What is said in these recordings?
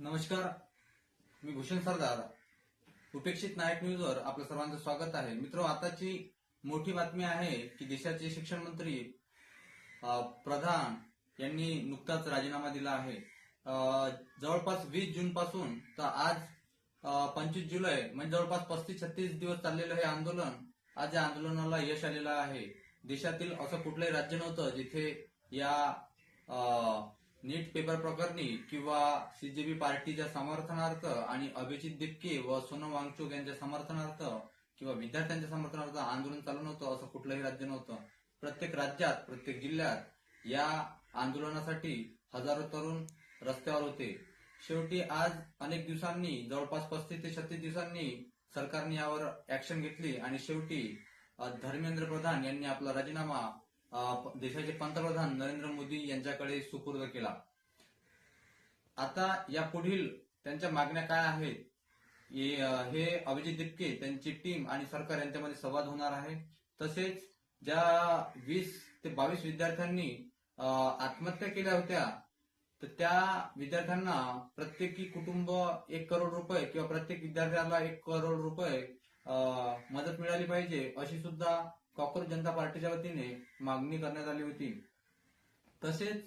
नमस्कार, मी भूषण सरदार. उपेक्षित नायक न्यूजवर आपलं सर्वांचं स्वागत आहे. मित्र, आताची मोठी बातमी आहे की देशाचे शिक्षण मंत्री प्रधान यांनी नुकताच राजीनामा दिला आहे. जवळपास 20 जून पासून तर आज 25 जुलै म्हणजे जवळपास 35-36 दिवस चाललेलं हे आंदोलन, आज या आंदोलनाला यश आलेलं आहे. देशातील असं कुठलंही राज्य नव्हतं जिथे या नीट पेपर प्रकरणी किंवा सीजेबी पार्टीच्या समर्थनार्थ आणि अभिजित दिपके व सोनम वांगचुक यांच्या समर्थनार्थ किंवा विद्यार्थ्यांच्या समर्थनार्थ आंदोलन चालू नव्हतं. असं कुठलंही राज्य नव्हतं. प्रत्येक राज्यात, प्रत्येक जिल्ह्यात या आंदोलनासाठी हजारो तरुण रस्त्यावर होते. शेवटी आज अनेक दिवसांनी, जवळपास 35 ते 36 दिवसांनी सरकारने यावर ऍक्शन घेतली आणि शेवटी धर्मेंद्र प्रधान यांनी आपला राजीनामा देशाचे पंतप्रधान नरेंद्र मोदी यांच्याकडे सुपूर्द केला. आता या पुढील त्यांच्या मागण्या काय आहेत हे अभिजित दिपके, त्यांची टीम आणि सरकार यांच्यामध्ये संवाद होणार आहे. तसेच ज्या 20 ते 22 विद्यार्थ्यांनी आत्महत्या केल्या होत्या, तर त्या विद्यार्थ्यांना प्रत्येकी कुटुंब 1 करोड रुपये किंवा प्रत्येक विद्यार्थ्याला 1 करोड रुपये मदत मिळाली पाहिजे, अशी सुद्धा कॉकरोच जनता पार्टीच्या वतीने मागणी करण्यात आली होती. तसेच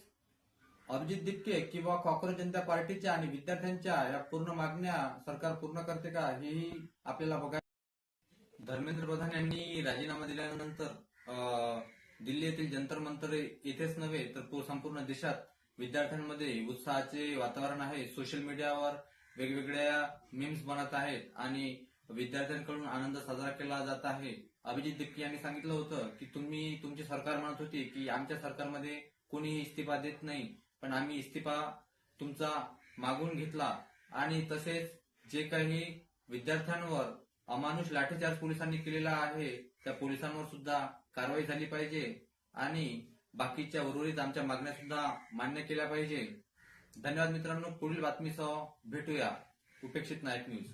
अभिजित दिपके किंवा कॉकरोच जनता पार्टीच्या आणि विद्यार्थ्यांच्या या पूर्ण मागण्या सरकार पूर्ण करते का, हेही आपल्याला बघायला. धर्मेंद्र प्रधान यांनी राजीनामा दिल्यानंतर दिल्ली येथील जंतर मंतर येथेच नव्हे तर संपूर्ण देशात विद्यार्थ्यांमध्ये उत्साहाचे वातावरण आहे. सोशल मीडियावर वेगवेगळ्या मीम्स बनत आहेत आणि विद्यार्थ्यांकडून आनंद साजरा केला जात आहे. अभिजित दिपके यांनी सांगितलं होतं की तुमची सरकार म्हणत होती की आमच्या सरकारमध्ये कोणीही इस्तिफा देत नाही, पण आम्ही इस्तिफा तुमचा मागून घेतला. आणि तसेच जे काही विद्यार्थ्यांवर अमानुष लाठीचार्ज पोलिसांनी केलेला आहे, त्या पोलिसांवर सुद्धा कारवाई झाली पाहिजे आणि बाकीच्या उर्वरित आमच्या मागण्या सुद्धा मान्य केल्या पाहिजे. धन्यवाद मित्रांनो. पुढील बातमीसह भेटूया. उपेक्षित नायक न्यूज.